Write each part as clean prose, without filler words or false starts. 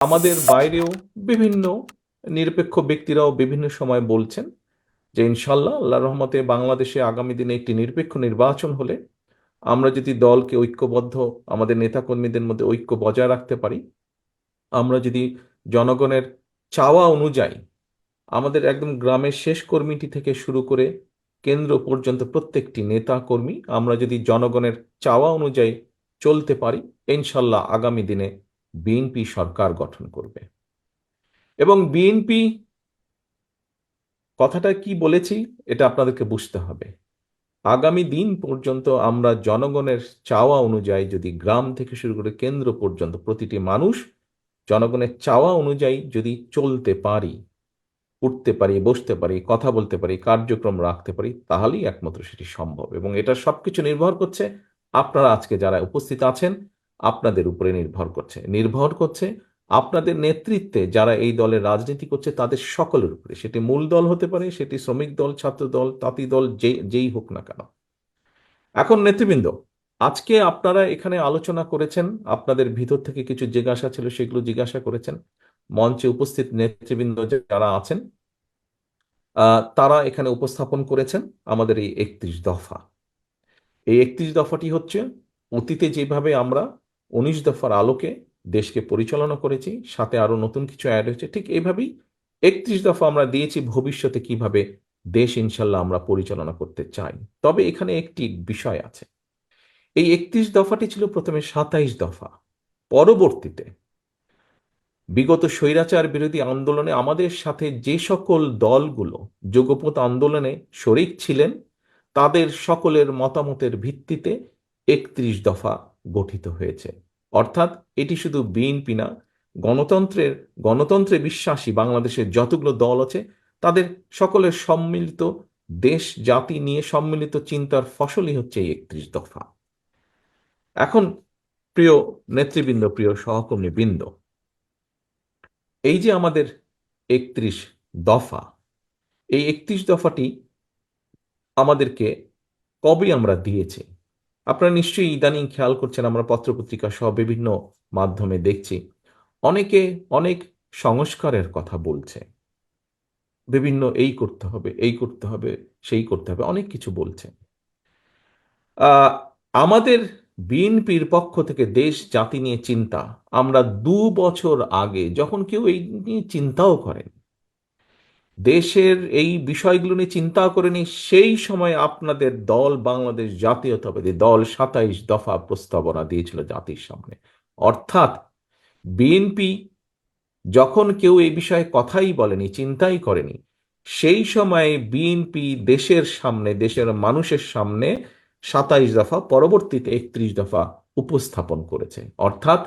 আমাদের বাইরেও বিভিন্ন নিরপেক্ষ ব্যক্তিরাও বিভিন্ন সময় বলছেন যে ইনশাল্লাহ আল্লাহ রহমতে বাংলাদেশে আগামী দিনে একটি নিরপেক্ষ নির্বাচন হলে আমরা যদি দলকে ঐক্যবদ্ধ, আমাদের নেতাকর্মীদের মধ্যে ঐক্য বজায় রাখতে পারি, আমরা যদি জনগণের চাওয়া অনুযায়ী আমাদের একদম গ্রামের শেষ কর্মীটি থেকে শুরু করে কেন্দ্র পর্যন্ত প্রত্যেকটি নেতা কর্মী আমরা যদি জনগণের চাওয়া অনুযায়ী চলতে পারি, ইনশাল্লাহ আগামী দিনে বিএনপি সরকার গঠন করবে। এবং বিএনপি কথাটা কি বলেছি এটা আপনাদেরকে বুঝতে হবে। আগামী দিন পর্যন্ত আমরা জনগণের চাওয়া অনুযায়ী যদি গ্রাম থেকে শুরু করে কেন্দ্র পর্যন্ত প্রতিটি মানুষ জনগণের চাওয়া অনুযায়ী যদি চলতে পারি, উঠতে পারি, বসতে পারি, কথা বলতে পারি, কার্যক্রম রাখতে পারি, তাহলেই একমাত্র সেটি সম্ভব। এবং এটা সবকিছু নির্ভর করছে আপনারা আজকে যারা উপস্থিত আছেন আপনাদের উপরে নির্ভর করছে আপনাদের নেতৃত্বে যারা এই দলের রাজনীতি করছে তাদের সকলের উপরে। সেটি মূল দল হতে পারে, সেটি শ্রমিক দল, ছাত্র দল, তাঁতি দল, যেই হোক না কেন। এখন নেতৃবৃন্দ, আজকে আপনারা এখানে আলোচনা করেছেন, আপনাদের ভিতর থেকে কিছু জিজ্ঞাসা ছিল সেগুলো জিজ্ঞাসা করেছেন। মঞ্চে উপস্থিত নেতৃবৃন্দ যারা আছেন তারা এখানে উপস্থাপন করেছেন আমাদের এই 31 দফা। এই 31 দফাটি হচ্ছে অতীতে যেভাবে আমরা 19 দফার আলোকে দেশকে পরিচালনা করেছি, সাথে আরো নতুন কিছু অ্যাড হয়েছে, ঠিক এইভাবেই 31 দফা আমরা দিয়েছি ভবিষ্যতে কিভাবে দেশ ইনশাল্লাহ আমরা পরিচালনা করতে চাই। তবে এখানে একটি বিষয় আছে, এই 31 দফাটি ছিল প্রথমে 27 দফা। পরবর্তীতে বিগত স্বৈরাচার বিরোধী আন্দোলনে আমাদের সাথে যে সকল দলগুলো যুগপৎ আন্দোলনে শরিক ছিলেন তাদের সকলের মতামতের ভিত্তিতে 31 দফা গঠিত হয়েছে। অর্থাৎ এটি শুধু বিএনপি না, গণতন্ত্রে বিশ্বাসী বাংলাদেশের যতগুলো দল আছে তাদের সকলের সম্মিলিত দেশ জাতি নিয়ে সম্মিলিত চিন্তার ফসলই হচ্ছে এই 31 দফা। এখন প্রিয় নেতৃবৃন্দ, প্রিয় সহকর্মী বৃন্দ, এই যে আমাদের 31 দফা, এই 31 দফাটি আমাদেরকে কবে আমরা দিয়েছি আপনারা নিশ্চয়ই ইদানিং খেয়াল করছেন। আমরা পত্রপত্রিকা সহ বিভিন্ন মাধ্যমে দেখছি অনেকে অনেক সংস্কারের কথা বলছে, বিভিন্ন এই করতে হবে, এই করতে হবে, সেই করতে হবে, অনেক কিছু বলছে। আহ, আমাদের বিএনপির পক্ষ থেকে দেশ জাতি নিয়ে চিন্তা, আমরা 2 বছর আগে যখন কেউ এই নিয়ে চিন্তাও করেন, দেশের এই বিষয়গুলো নিয়ে চিন্তা করেনি, সেই সময় আপনাদের দল বাংলাদেশ জাতীয়তাবাদী দল 27 দফা প্রস্তাবনা দিয়েছিল জাতির সামনে। অর্থাৎ বিএনপি যখন কেউ এই বিষয়ে কথাই বলেনি, চিন্তাই করেনি, সেই সময়ে বিএনপি দেশের সামনে, দেশের মানুষের সামনে 27 দফা, পরবর্তীতে 31 দফা উপস্থাপন করেছে। অর্থাৎ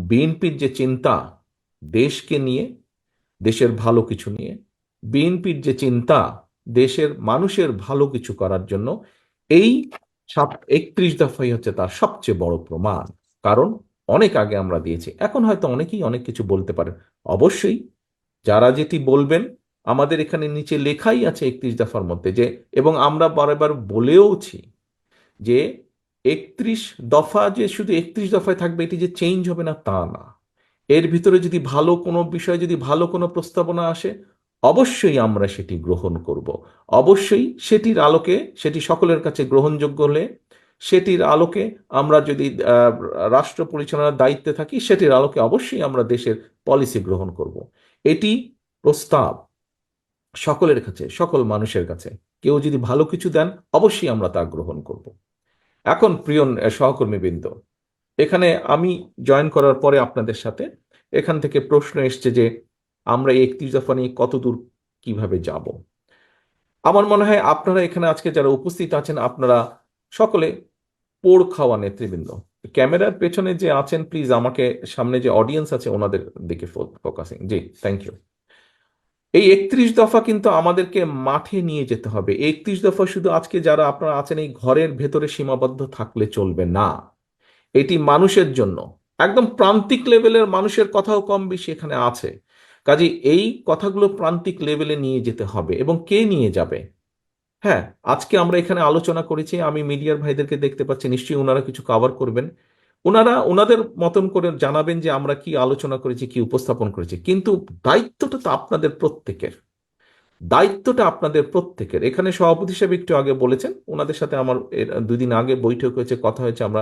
বিএনপির যে চিন্তা দেশকে নিয়ে, দেশের ভালো কিছু নিয়ে, বিএনপির যে চিন্তা দেশের মানুষের ভালো কিছু করার জন্য, এই 31 দফাই হচ্ছে তার সবচেয়ে বড় প্রমাণ। কারণ অনেক আগে আমরা দিয়েছি, এখন হয়তো অনেকেই অনেক কিছু বলতে পারেন। অবশ্যই যারা যেটি বলবেন, আমাদের এখানে নিচে লেখাই আছে 31 দফার মধ্যে যে, এবং আমরা বারবার বলেওছি যে 31 দফা যে শুধু 31 দফায় থাকবে, এটি যে চেঞ্জ হবে না তা না। এর ভিতরে যদি ভালো কোনো বিষয়, যদি ভালো কোনো প্রস্তাবনা আসে, অবশ্যই আমরা সেটি গ্রহণ করব। অবশ্যই সেটির আলোকে, সেটি সকলের কাছে গ্রহণযোগ্য হলে, সেটির আলোকে আমরা যদি রাষ্ট্র পরিচালনার দায়িত্বে থাকি, সেটির আলোকে অবশ্যই আমরা দেশের পলিসি গ্রহণ করব। এটি প্রস্তাব সকলের কাছে, সকল মানুষের কাছে। কেউ যদি ভালো কিছু দেন অবশ্যই আমরা তা গ্রহণ করব। এখন প্রিয় সহকর্মীবৃন্দ, এখানে আমি জয়েন করার পরে আপনাদের সাথে এখান থেকে প্রশ্ন এসছে যে আমরা এই 31 দফা নিয়ে কতদূর কিভাবে যাব। আমার মনে হয় আপনারা এখানে আজকে যারা উপস্থিত আছেন আপনারা সকলে পোড় খাওয়া নেতৃবৃন্দ। ক্যামেরার পেছনে যে আছেন প্লিজ আমাকে, সামনে যে অডিয়েন্স আছে ওনাদের দিকে ফোকাসিং, জি থ্যাংক ইউ। এই 31 দফা কিন্তু আমাদেরকে মাঠে নিয়ে যেতে হবে। 31 দফা শুধু আজকে যারা আপনারা আছেন এই ঘরের ভেতরে সীমাবদ্ধ থাকলে চলবে না, এটি মানুষের জন্য, একদম প্রান্তিক লেভেলের মানুষের কথাও কম বেশি এখানে আছে। কাজে এই কথাগুলো প্রান্তিক লেভেলে নিয়ে যেতে হবে। এবং কে নিয়ে যাবে? হ্যাঁ, আজকে আমরা এখানে আলোচনা করেছি, আমি মিডিয়ার ভাইদেরকে দেখতে পাচ্ছি, নিশ্চয়ই ওনারা কিছু কভার করবেন। ওনারা ওনাদের মতন করে জানাবেন যে আমরা কি আলোচনা করেছি, কি উপস্থাপন করেছি, কিন্তু দায়িত্বটা তো আপনাদের প্রত্যেকের। দায়িত্বটা আপনাদের প্রত্যেকের। এখানে সভাপতি সাহেব একটু আগে বলেছেন, ওনাদের সাথে আমার 2 দিন আগে বৈঠক হয়েছে, কথা হয়েছে, আমরা